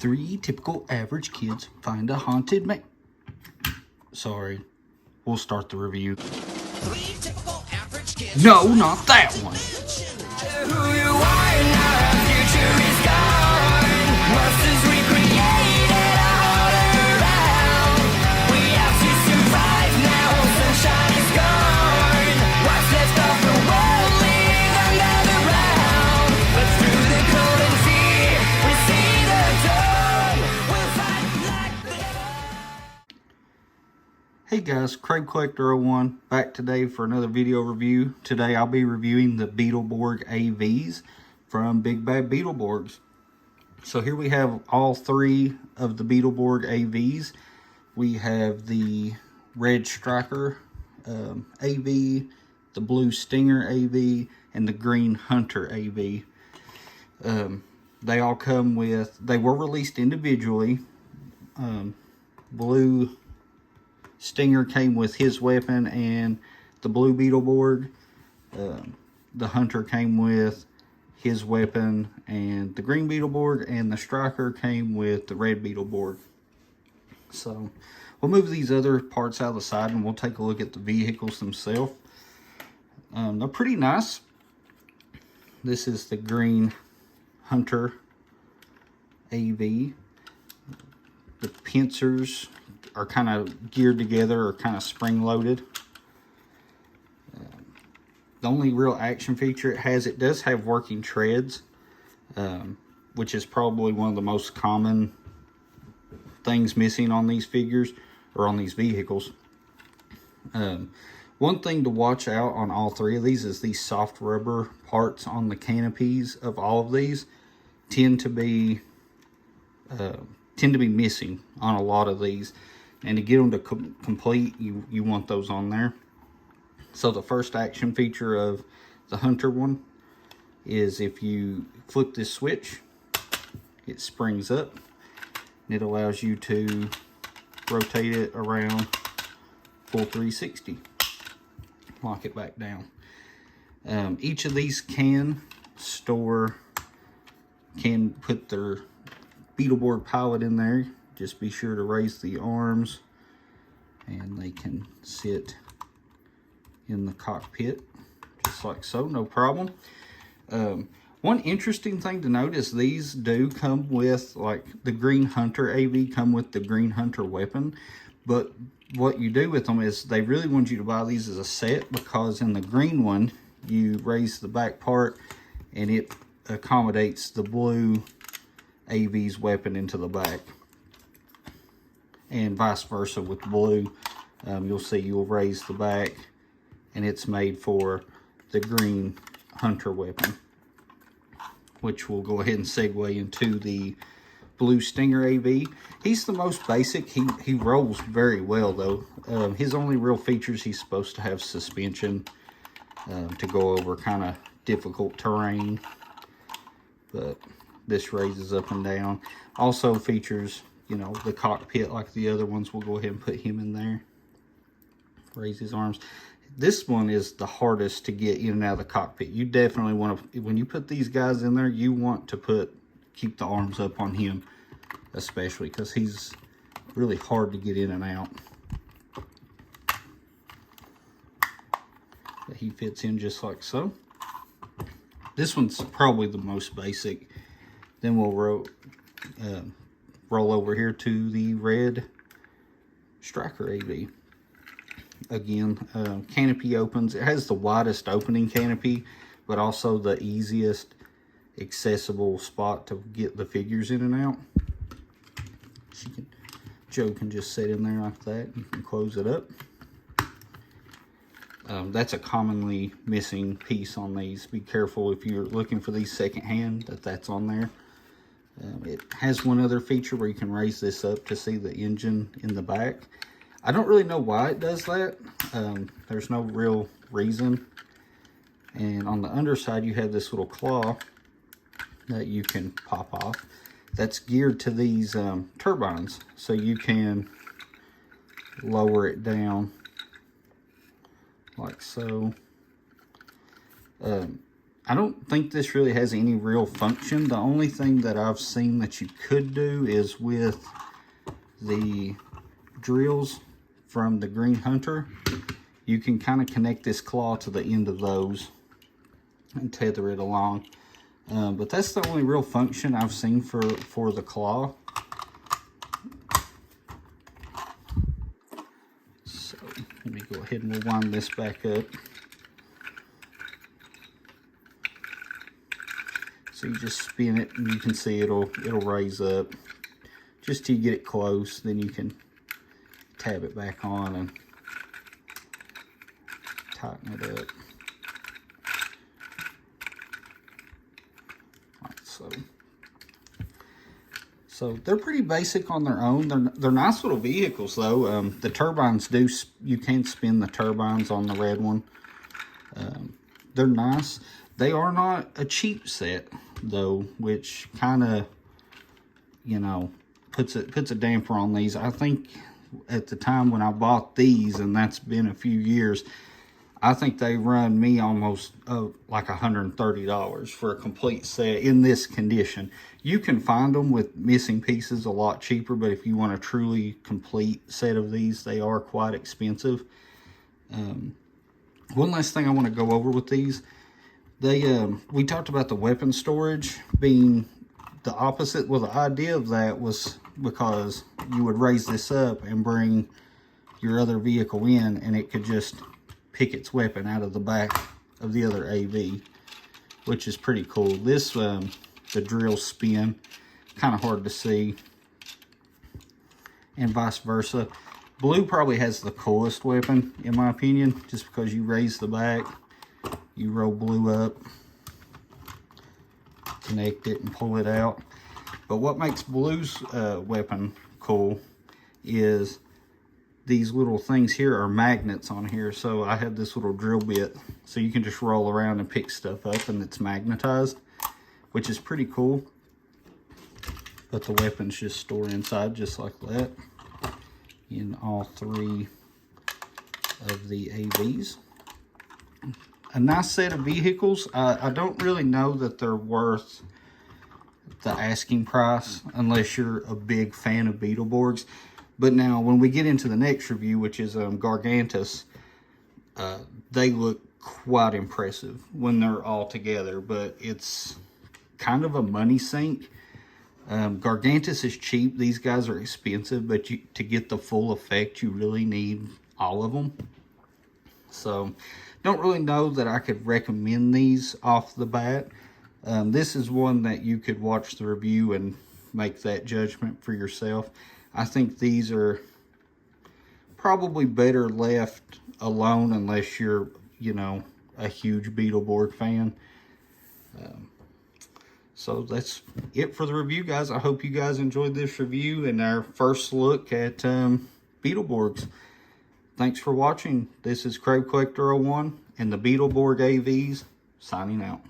3 typical average kids find a haunted man. Sorry, we'll start the review. 3 typical average kids. No, not that one. Who you are now, our future is gone. Monsters recreated all around. We have to survive now, sunshine is gone. What's left of the world live under the ground. But through the cold and fear, we see the dawn. We'll fight like the... Hey guys, Craig Collector 01 back today for another video review. Today I'll be reviewing the Beetleborg AVs from Big Bad Beetleborgs. So here we have all 3 of the Beetleborg AVs. We have the Red Striker AV, the Blue Stinger AV, and the Green Hunter AV. They all come with, they were released individually. Blue Stinger came with his weapon and the Blue Beetleborg. The Hunter came with his weapon and the Green Beetleborg, and the Striker came with the Red Beetleborg. So we'll move these other parts out of the side and we'll take a look at the vehicles themselves. They're pretty nice. This is the Green Hunter AV. The pincers are kind of geared together, or kind of spring-loaded. The only real action feature it does have working treads, which is probably one of the most common things missing on these figures, or on these vehicles. One thing to watch out on all 3 of these is these soft rubber parts on the canopies of all of these tend to be missing on a lot of these. And to get them to complete, you want those on there. So the first action feature of the Hunter one is if you flip this switch, it springs up. And it allows you to rotate it around full 360. Lock it back down. Each of these can put their Beetleborg pilot in there. Just be sure to raise the arms and they can sit in the cockpit just like so, no problem. One interesting thing to note is these do come with, like the Green Hunter AV come with the Green Hunter weapon, but what you do with them is they really want you to buy these as a set, because in the green one you raise the back part and it accommodates the Blue AV's weapon into the back. And vice versa with Blue. You'll see you'll raise the back and it's made for the Green Hunter weapon, which we'll go ahead and segue into the Blue Stinger AV. He's the most basic. He rolls very well though. His only real features, he's supposed to have suspension to go over kind of difficult terrain, but this raises up and down. Also features, you know, the cockpit like the other ones. We'll go ahead and put him in there. Raise his arms. This one is the hardest to get in and out of the cockpit. You definitely want to, when you put these guys in there, you want to keep the arms up on him, especially because he's really hard to get in and out. But he fits in just like so. This one's probably the most basic. Then we'll roll over here to the Red Striker AV. Again, canopy opens. It has the widest opening canopy, but also the easiest accessible spot to get the figures in and out. Joe can just sit in there like that. You can close it up. That's a commonly missing piece on these. Be careful if you're looking for these secondhand that's on there. It has one other feature where you can raise this up to see the engine in the back. I don't really know why it does that. There's no real reason. And on the underside, you have this little claw that you can pop off. That's geared to these turbines. So you can lower it down like so. I don't think this really has any real function. The only thing that I've seen that you could do is with the drills from the Green Hunter. You can kind of connect this claw to the end of those and tether it along. But that's the only real function I've seen for the claw. So let me go ahead and wind this back up. So you just spin it and you can see it'll raise up. Just till you get it close, then you can tab it back on and tighten it up. Like so they're pretty basic on their own. They're nice little vehicles though. The turbines you can spin the turbines on the red one. They're nice. They are not a cheap set though, which kind of, you know, puts a damper on these. I think at the time when I bought these, and that's been a few years, I think they run me almost like $130 for a complete set in this condition. You can find them with missing pieces a lot cheaper, but if you want a truly complete set of these, they are quite expensive. One last thing I want to go over with these. We talked about the weapon storage being the opposite. Well, the idea of that was because you would raise this up and bring your other vehicle in, and it could just pick its weapon out of the back of the other AV, which is pretty cool. This, the drill spin, kind of hard to see, and vice versa. Blue probably has the coolest weapon, in my opinion, just because you raise the back, you roll blue up, connect it, and pull it out. But what makes blue's weapon cool is these little things here are magnets on here. So I have this little drill bit, so you can just roll around and pick stuff up, and it's magnetized, which is pretty cool. But the weapons just store inside just like that in all three of the AVs. A nice set of vehicles. I don't really know that they're worth the asking price unless you're a big fan of Beetleborgs. But now when we get into the next review, which is Gargantus, they look quite impressive when they're all together, but it's kind of a money sink. Gargantus is cheap. These guys are expensive, but to get the full effect, you really need all of them. So don't really know that I could recommend these off the bat. This is one that you could watch the review and make that judgment for yourself. I think these are probably better left alone unless you're, you know, a huge Beetleborg fan. So that's it for the review, guys. I hope you guys enjoyed this review and our first look at Beetleborgs. Thanks for watching. This is Crave Collector 01 and the Beetleborg AVs signing out.